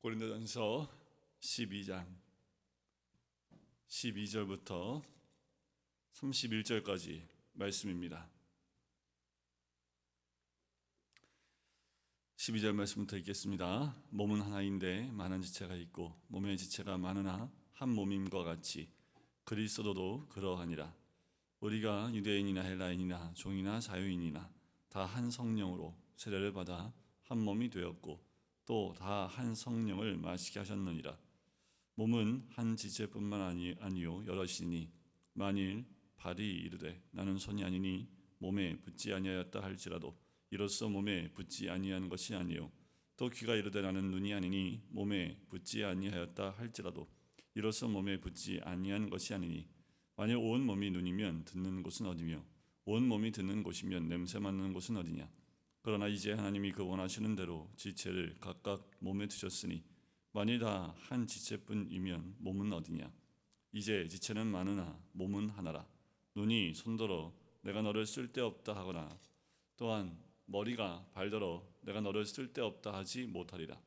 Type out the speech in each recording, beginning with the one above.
고린도전서 12장 12절부터 31절까지 말씀입니다. 12절 말씀부터 읽겠습니다. 몸은 하나인데 많은 지체가 있고 몸의 지체가 많으나 한 몸임과 같이 그리스도도 그러하니라. 우리가 유대인이나 헬라인이나 종이나 자유인이나 다 한 성령으로 세례를 받아 한 몸이 되었고 또 다 한 성령을 마시게 하셨느니라. 몸은 한 지체뿐만 아니요 여럿이니 만일 발이 이르되 나는 손이 아니니 몸에 붙지 아니하였다 할지라도 이로써 몸에 붙지 아니한 것이 아니요 또 귀가 이르되 나는 눈이 아니니 몸에 붙지 아니하였다 할지라도 이로써 몸에 붙지 아니한 것이 아니니 만일 온 몸이 눈이면 듣는 곳은 어디며 온 몸이 듣는 곳이면 냄새 맡는 곳은 어디냐. 그러나 이제 하나님이 그 원하시는 대로 지체를 각각 몸에 두셨으니 만일 다 한 지체뿐이면 몸은 어디냐. 이제 지체는 많으나 몸은 하나라. 눈이 손더러 내가 너를 쓸데없다 하거나 또한 머리가 발더러 내가 너를 쓸데없다 하지 못하리라.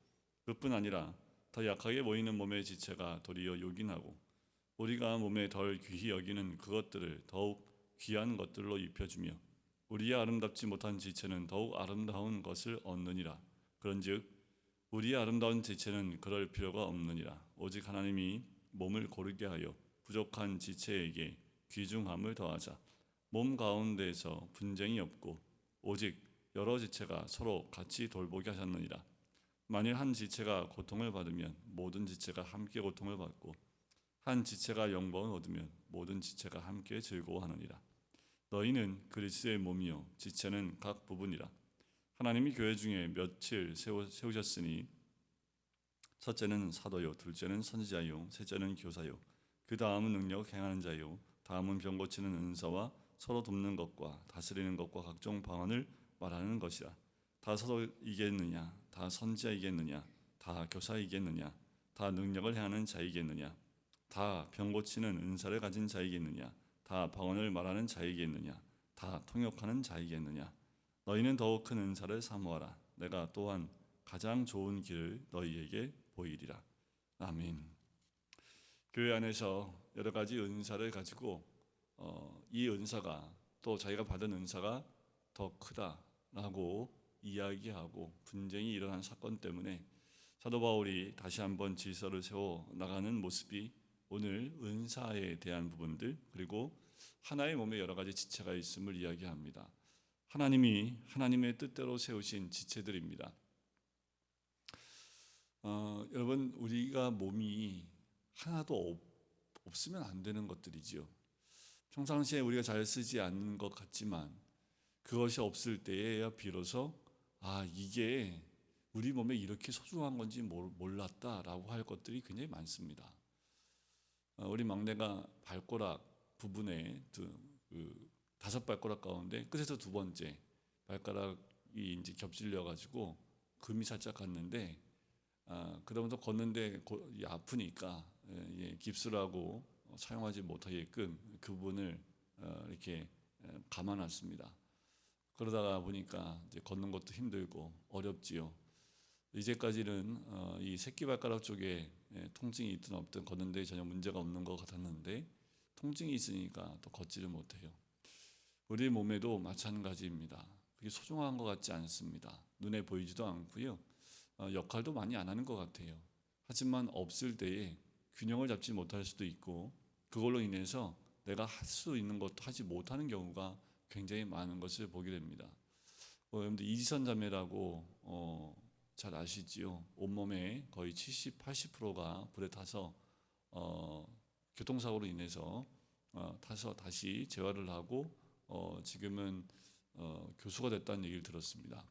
그뿐 아니라 더 약하게 보이는 몸의 지체가 도리어 요긴하고 우리가 몸에 덜 귀히 여기는 그것들을 더욱 귀한 것들로 입혀주며 우리의 아름답지 못한 지체는 더욱 아름다운 것을 얻느니라. 그런즉 우리의 아름다운 지체는 그럴 필요가 없느니라. 오직 하나님이 몸을 고르게 하여 부족한 지체에게 귀중함을 더하자. 몸 가운데에서 분쟁이 없고 오직 여러 지체가 서로 같이 돌보게 하셨느니라. 만일 한 지체가 고통을 받으면 모든 지체가 함께 고통을 받고 한 지체가 영광을 얻으면 모든 지체가 함께 즐거워하느니라. 너희는 그리스도의 몸이요 지체는 각 부분이라. 하나님이 교회 중에 몇을 세우셨으니 첫째는 사도요, 둘째는 선지자요, 셋째는 교사요, 그 다음은 능력 행하는 자요, 다음은 병 고치는 은사와 서로 돕는 것과 다스리는 것과 각종 방언을 말하는 것이라. 다 사도이겠느냐, 다 선지자이겠느냐, 다 교사이겠느냐, 다 능력을 행하는 자이겠느냐, 다 병 고치는 은사를 가진 자이겠느냐, 다 방언을 말하는 자이겠느냐, 다 통역하는 자이겠느냐. 너희는 더욱 큰 은사를 사모하라. 내가 또한 가장 좋은 길을 너희에게 보이리라. 아멘. 교회 안에서 여러 가지 은사를 가지고 이 은사가 또 자기가 받은 은사가 더 크다라고 이야기하고 분쟁이 일어난 사건 때문에 사도 바울이 다시 한번 질서를 세워 나가는 모습이 오늘 은사에 대한 부분들 그리고 하나의 몸에 여러 가지 지체가 있음을 이야기합니다. 하나님이 하나님의 뜻대로 세우신 지체들입니다. 여러분 우리가 몸이 하나도 없으면 안 되는 것들이지요. 평상시에 우리가 잘 쓰지 않는 것 같지만 그것이 없을 때에야 비로소 이게 우리 몸에 이렇게 소중한 건지 몰랐다라고 할 것들이 굉장히 많습니다. 우리 막내가 발가락 부분에 다섯 발가락 가운데 끝에서 두 번째 발가락이 이제 겹질려 가지고 금이 살짝 갔는데 그러면서 걷는데 아프니까 깁스를 하고 사용하지 못하게끔 그 부분을 이렇게 감아놨습니다. 그러다가 보니까 이제 걷는 것도 힘들고 어렵지요. 이제까지는 이 새끼발가락 쪽에 통증이 있든 없든 걷는데 전혀 문제가 없는 것 같았는데 통증이 있으니까 또 걷지를 못해요. 우리 몸에도 마찬가지입니다. 그게 소중한 것 같지 않습니다. 눈에 보이지도 않고요. 역할도 많이 안 하는 것 같아요. 하지만 없을 때에 균형을 잡지 못할 수도 있고 그걸로 인해서 내가 할 수 있는 것도 하지 못하는 경우가 굉장히 많은 것을 보게 됩니다. 여러분들 이지선 자매라고 잘 아시지요? 온몸의 거의 70, 80%가 불에 타서 교통사고로 인해서 타서 다시 재활을 하고 지금은 교수가 됐다는 얘기를 들었습니다.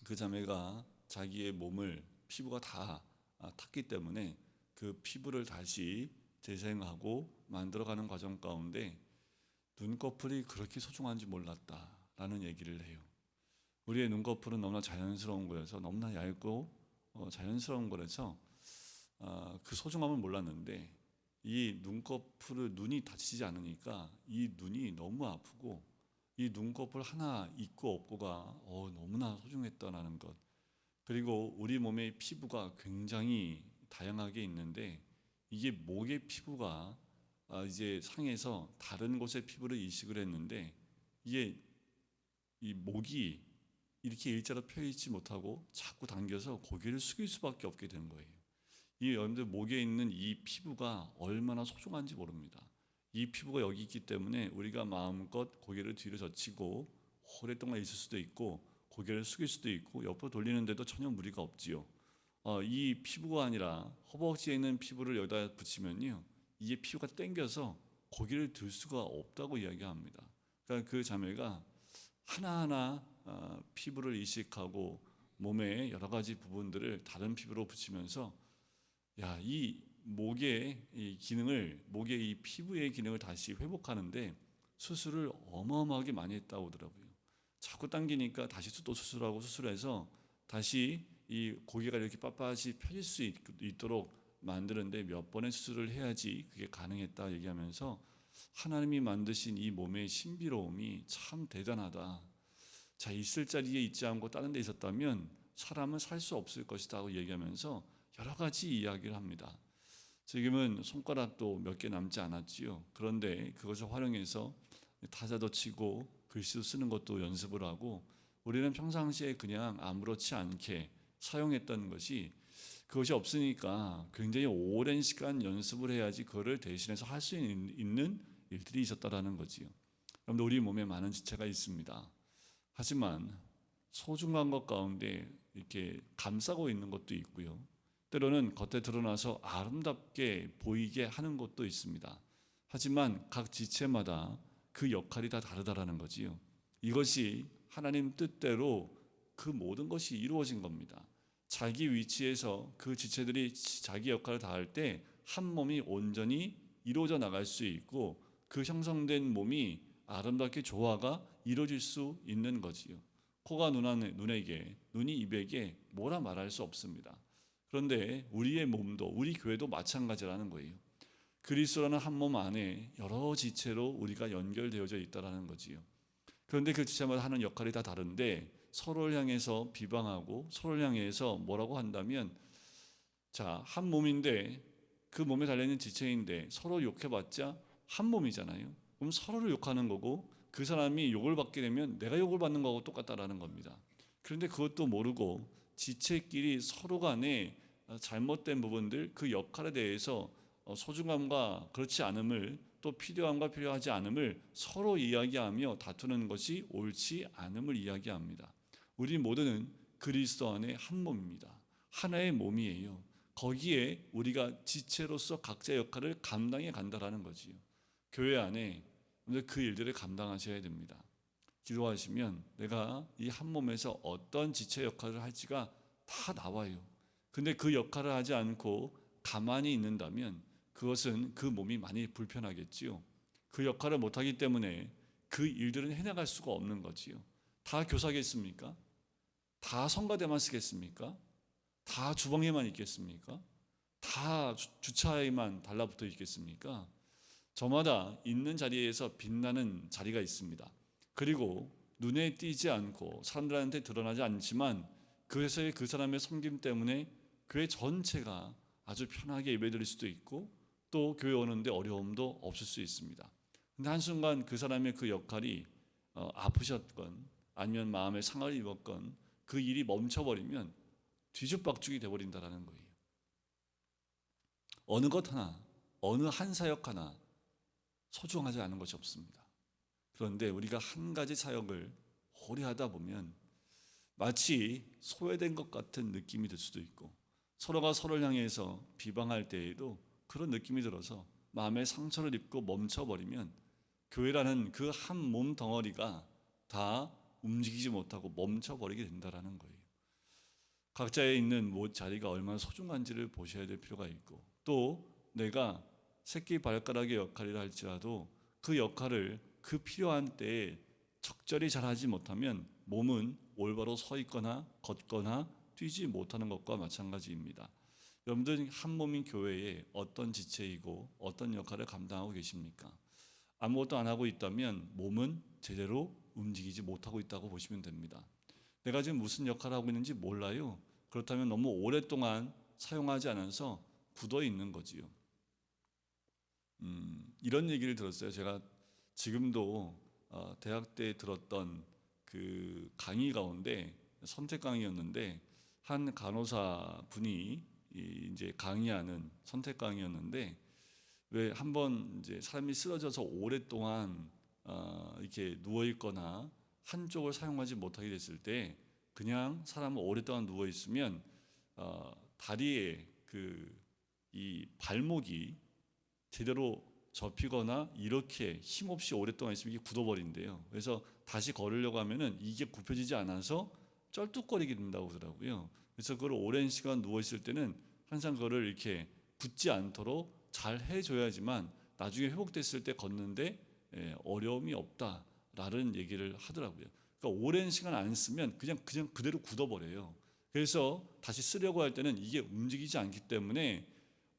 그 자매가 자기의 몸을 피부가 다 탔기 때문에 그 피부를 다시 재생하고 만들어가는 과정 가운데 눈꺼풀이 그렇게 소중한지 몰랐다라는 얘기를 해요. 우리의 눈꺼풀은 너무나 자연스러운 거여서 너무나 얇고 자연스러운 거라서 그 소중함을 몰랐는데 이 눈꺼풀을 눈이 다치지 않으니까 이 눈이 너무 아프고 이 눈꺼풀 하나 있고 없고가 너무나 소중했다는 것. 그리고 우리 몸의 피부가 굉장히 다양하게 있는데 이게 목의 피부가 이제 상해서 다른 곳의 피부를 이식을 했는데 이게 이 목이 이렇게 일자로 펴 있지 못하고 자꾸 당겨서 고개를 숙일 수밖에 없게 되는 거예요. 이 여러분들 목에 있는 이 피부가 얼마나 소중한지 모릅니다. 이 피부가 여기 있기 때문에 우리가 마음껏 고개를 뒤로 젖히고 오랫동안 있을 수도 있고 고개를 숙일 수도 있고 옆으로 돌리는데도 전혀 무리가 없지요. 이 피부가 아니라 허벅지에 있는 피부를 여기다 붙이면요, 이게 피부가 당겨서 고개를 들 수가 없다고 이야기합니다. 그러니까 그 자매가 하나하나 피부를 이식하고 몸의 여러 가지 부분들을 다른 피부로 붙이면서 이 목의 이 기능을, 목의 이 피부의 기능을 다시 회복하는데 수술을 어마어마하게 많이 했다고 하더라고요. 자꾸 당기니까 다시 또 수술하고 수술해서 다시 이 고개가 이렇게 빳빳이 펴질 수 있도록 만드는데 몇 번의 수술을 해야지 그게 가능했다 얘기하면서 하나님이 만드신 이 몸의 신비로움이 참 대단하다. 자, 있을 자리에 있지 않고 다른 데 있었다면 사람은 살 수 없을 것이다 얘기하면서 여러 가지 이야기를 합니다. 지금은 손가락도 몇 개 남지 않았지요. 그런데 그것을 활용해서 타자도 치고 글씨도 쓰는 것도 연습을 하고 우리는 평상시에 그냥 아무렇지 않게 사용했던 것이 그것이 없으니까 굉장히 오랜 시간 연습을 해야지 그거를 대신해서 할 수 있는 일들이 있었다라는 거지요. 그런데 우리 몸에 많은 지체가 있습니다. 하지만 소중한 것 가운데 이렇게 감싸고 있는 것도 있고요. 때로는 겉에 드러나서 아름답게 보이게 하는 것도 있습니다. 하지만 각 지체마다 그 역할이 다 다르다라는 거지요. 이것이 하나님 뜻대로 그 모든 것이 이루어진 겁니다. 자기 위치에서 그 지체들이 자기 역할을 다할 때 한 몸이 온전히 이루어져 나갈 수 있고 그 형성된 몸이 아름답게 조화가 이루어질 수 있는 거지요. 코가 눈에게, 눈이 입에게 뭐라 말할 수 없습니다. 그런데 우리의 몸도, 우리 교회도 마찬가지라는 거예요. 그리스도라는 한 몸 안에 여러 지체로 우리가 연결되어져 있다라는 거지요. 그런데 그 지체마다 하는 역할이 다 다른데 서로를 향해서 비방하고 서로를 향해서 뭐라고 한다면, 자, 한 몸인데 그 몸에 달려있는 지체인데 서로 욕해봤자 한 몸이잖아요. 그럼 서로를 욕하는 거고 그 사람이 욕을 받게 되면 내가 욕을 받는 거하고 똑같다라는 겁니다. 그런데 그것도 모르고 지체끼리 서로 간에 잘못된 부분들, 그 역할에 대해서 소중함과 그렇지 않음을, 또 필요함과 필요하지 않음을 서로 이야기하며 다투는 것이 옳지 않음을 이야기합니다. 우리 모두는 그리스도 안에 한 몸입니다. 하나의 몸이에요. 거기에 우리가 지체로서 각자 역할을 감당해 간다라는 거지요. 교회 안에 그 일들을 감당하셔야 됩니다. 기도하시면 내가 이 한 몸에서 어떤 지체 역할을 할지가 다 나와요. 근데 그 역할을 하지 않고 가만히 있는다면 그것은 그 몸이 많이 불편하겠지요. 그 역할을 못하기 때문에 그 일들은 해나갈 수가 없는 거지요. 다 교사겠습니까? 다 성가대만 쓰겠습니까? 다 주방에만 있겠습니까? 다 주차에만 달라붙어 있겠습니까? 저마다 있는 자리에서 빛나는 자리가 있습니다. 그리고 눈에 띄지 않고 사람들한테 드러나지 않지만 그래서의 그 사람의 섬김 때문에 교회 전체가 아주 편하게 예배드릴 수도 있고 또 교회 오는데 어려움도 없을 수 있습니다. 근데 한순간 그 사람의 그 역할이 아프셨건 아니면 마음에 상을 입었건 그 일이 멈춰버리면 뒤죽박죽이 되어버린다는 거예요. 어느 것 하나, 어느 한 사역 하나 소중하지 않은 것이 없습니다. 그런데 우리가 한 가지 사역을 오래 하다 보면 마치 소외된 것 같은 느낌이 들 수도 있고 서로가 서로를 향해서 비방할 때에도 그런 느낌이 들어서 마음에 상처를 입고 멈춰버리면 교회라는 그 한 몸 덩어리가 다 움직이지 못하고 멈춰버리게 된다는 거예요. 각자의 있는 자리가 얼마나 소중한지를 보셔야 될 필요가 있고 또 내가 새끼 발가락의 역할이라 할지라도 그 역할을 그 필요한 때에 적절히 잘하지 못하면 몸은 올바로 서 있거나 걷거나 뛰지 못하는 것과 마찬가지입니다. 여러분들 한 몸인 교회에 어떤 지체이고 어떤 역할을 감당하고 계십니까? 아무것도 안 하고 있다면 몸은 제대로 움직이지 못하고 있다고 보시면 됩니다. 내가 지금 무슨 역할을 하고 있는지 몰라요. 그렇다면 너무 오랫동안 사용하지 않아서 굳어 있는 거지요. 이런 얘기를 들었어요. 제가 지금도 대학 때 들었던 그 강의 가운데 선택 강의였는데 한 간호사 분이 이제 강의하는 선택 강의였는데 왜 한번 이제 사람이 쓰러져서 오랫동안 이렇게 누워 있거나 한쪽을 사용하지 못하게 됐을 때 그냥 사람은 오랫동안 누워 있으면 다리에 그 이 발목이 제대로 접히거나 이렇게 힘없이 오랫동안 있으면 이게 굳어버린대요. 그래서 다시 걸으려고 하면은 이게 굽혀지지 않아서 쩔뚝거리게 된다고 하더라고요. 그래서 그걸 오랜 시간 누워 있을 때는 항상 그거를 이렇게 굳지 않도록 잘 해줘야지만 나중에 회복됐을 때 걷는데 어려움이 없다라는 얘기를 하더라고요. 그러니까 오랜 시간 안 쓰면 그냥 그대로 굳어버려요. 그래서 다시 쓰려고 할 때는 이게 움직이지 않기 때문에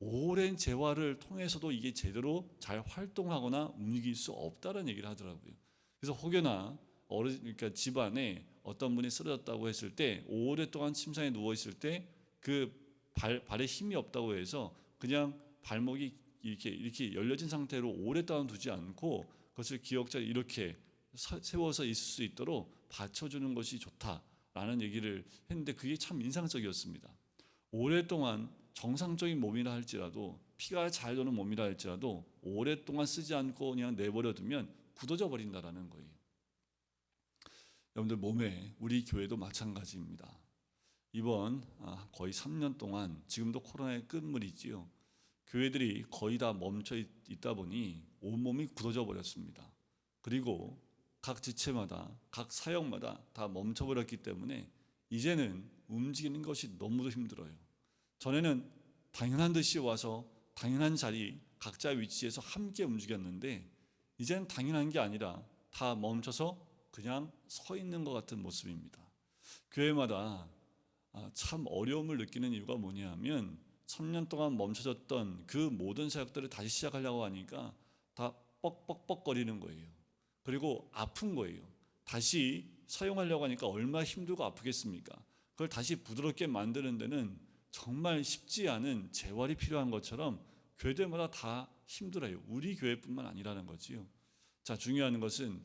오랜 재활을 통해서도 이게 제대로 잘 활동하거나 움직일 수 없다는 얘기를 하더라고요. 그래서 혹여나 그러니까 집안에 어떤 분이 쓰러졌다고 했을 때 오랫동안 침상에 누워 있을 때 그 발에 힘이 없다고 해서 그냥 발목이 이렇게 열려진 상태로 오랫동안 두지 않고 그것을 기억자에 이렇게 세워서 있을 수 있도록 받쳐주는 것이 좋다라는 얘기를 했는데 그게 참 인상적이었습니다. 오랫동안 정상적인 몸이라 할지라도 피가 잘 도는 몸이라 할지라도 오랫동안 쓰지 않고 그냥 내버려 두면 굳어져 버린다라는 거예요. 여러분들 몸에 우리 교회도 마찬가지입니다. 이번 거의 3년 동안 지금도 코로나의 끝물이지요. 교회들이 거의 다 멈춰 있다 보니 온몸이 굳어져 버렸습니다. 그리고 각 지체마다 각 사역마다 다 멈춰 버렸기 때문에 이제는 움직이는 것이 너무도 힘들어요. 전에는 당연한 듯이 와서 당연한 자리 각자 위치에서 함께 움직였는데 이제는 당연한 게 아니라 다 멈춰서 그냥 서 있는 것 같은 모습입니다. 교회마다 참 어려움을 느끼는 이유가 뭐냐면 3년 동안 멈춰졌던 그 모든 사역들을 다시 시작하려고 하니까 다 뻑뻑뻑거리는 거예요. 그리고 아픈 거예요. 다시 사용하려고 하니까 얼마나 힘들고 아프겠습니까? 그걸 다시 부드럽게 만드는 데는 정말 쉽지 않은 재활이 필요한 것처럼 교회들마다 다 힘들어요. 우리 교회뿐만 아니라는 거지요. 자, 중요한 것은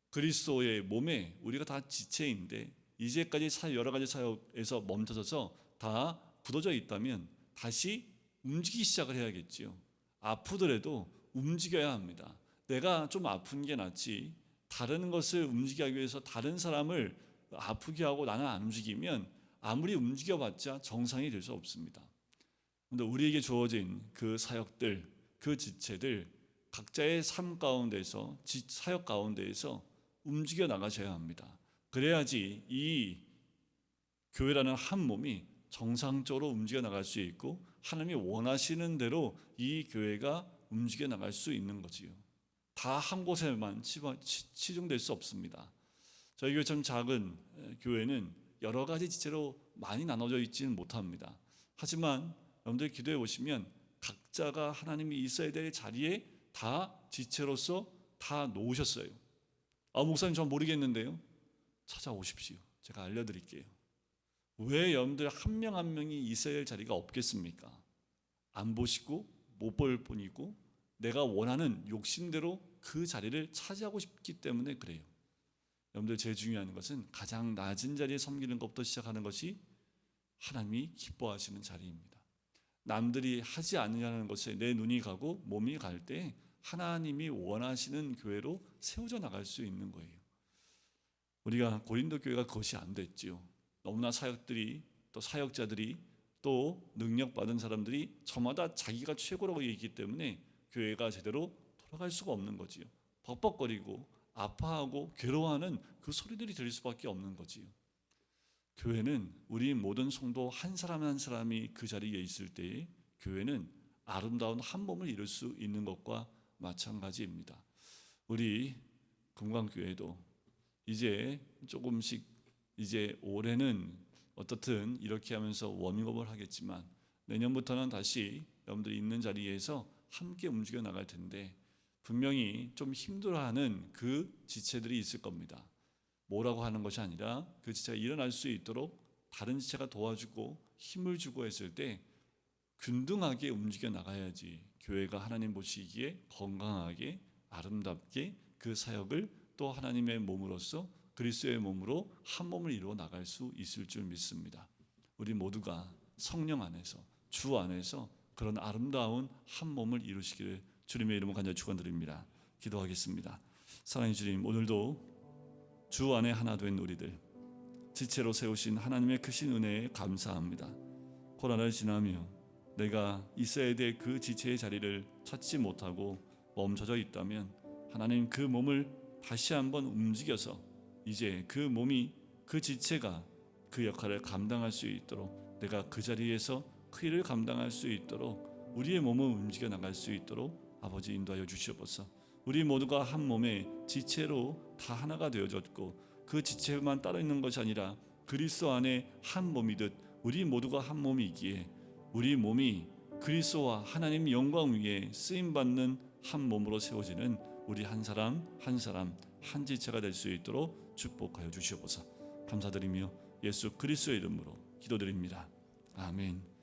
그리스도의 몸에 우리가 다 지체인데 이제까지 여러 가지 사역에서 멈춰져서 다 굳어져 있다면 다시 움직이기 시작을 해야겠지요. 아프더라도 움직여야 합니다. 내가 좀 아픈 게 낫지 다른 것을 움직이기 위해서 다른 사람을 아프게 하고 나는 안 움직이면 아무리 움직여봤자 정상이 될 수 없습니다. 그런데 우리에게 주어진 그 사역들, 그 지체들 각자의 삶 가운데서 사역 가운데에서 움직여 나가셔야 합니다. 그래야지 이 교회라는 한 몸이 정상적으로 움직여 나갈 수 있고 하나님이 원하시는 대로 이 교회가 움직여 나갈 수 있는 거지요. 다 한 곳에만 치중될 수 없습니다. 저희 교회처럼 작은 교회는 여러 가지 지체로 많이 나눠져 있지는 못합니다. 하지만 여러분들 기도해 보시면 각자가 하나님이 있어야 될 자리에 다 지체로서 다 놓으셨어요. 목사님 전 모르겠는데요. 찾아오십시오. 제가 알려드릴게요. 왜 여러분들 한 명 한 명이 있어야 할 자리가 없겠습니까? 안 보시고 못 볼 뿐이고 내가 원하는 욕심대로 그 자리를 차지하고 싶기 때문에 그래요. 여러분들 제일 중요한 것은 가장 낮은 자리에 섬기는 것부터 시작하는 것이 하나님이 기뻐하시는 자리입니다. 남들이 하지 않느냐는 것에 내 눈이 가고 몸이 갈 때 하나님이 원하시는 교회로 세워져 나갈 수 있는 거예요. 우리가 고린도 교회가 그것이 안 됐지요. 너무나 사역들이 또 사역자들이 또 능력받은 사람들이 저마다 자기가 최고라고 얘기했기 때문에 교회가 제대로 돌아갈 수가 없는 거지요. 벅벅거리고 아파하고 괴로워하는 그 소리들이 들릴 수밖에 없는 거지요. 교회는 우리 모든 성도 한 사람 한 사람이 그 자리에 있을 때 교회는 아름다운 한 몸을 이룰 수 있는 것과 마찬가지입니다. 우리 금광교회도 이제 조금씩 이제 올해는 어떻든 이렇게 하면서 워밍업을 하겠지만 내년부터는 다시 여러분들이 있는 자리에서 함께 움직여 나갈 텐데 분명히 좀 힘들어하는 그 지체들이 있을 겁니다. 뭐라고 하는 것이 아니라 그 지체가 일어날 수 있도록 다른 지체가 도와주고 힘을 주고 했을 때 균등하게 움직여 나가야지 교회가 하나님 보시기에 건강하게 아름답게 그 사역을 또 하나님의 몸으로서 그리스도의 몸으로 한 몸을 이루어 나갈 수 있을 줄 믿습니다. 우리 모두가 성령 안에서 주 안에서 그런 아름다운 한 몸을 이루시기를 주님의 이름으로 간절히 축원드립니다. 기도하겠습니다. 사랑의 주님, 오늘도 주 안에 하나 된 우리들 지체로 세우신 하나님의 크신 은혜에 감사합니다. 코로나를 지나며 내가 있어야 될 그 지체의 자리를 찾지 못하고 멈춰져 있다면 하나님 그 몸을 다시 한번 움직여서 이제 그 몸이 그 지체가 그 역할을 감당할 수 있도록 내가 그 자리에서 그 일을 감당할 수 있도록 우리의 몸을 움직여 나갈 수 있도록 아버지 인도하여 주시옵소서. 우리 모두가 한 몸의 지체로 다 하나가 되어졌고 그 지체만 따로 있는 것이 아니라 그리스도 안에 한 몸이듯 우리 모두가 한 몸이기에 우리 몸이 그리스도와 하나님 영광 위에 쓰임받는 한 몸으로 세워지는 우리 한 사람 한 사람 한 지체가 될 수 있도록 축복하여 주시옵소서. 감사드리며 예수 그리스도의 이름으로 기도드립니다. 아멘.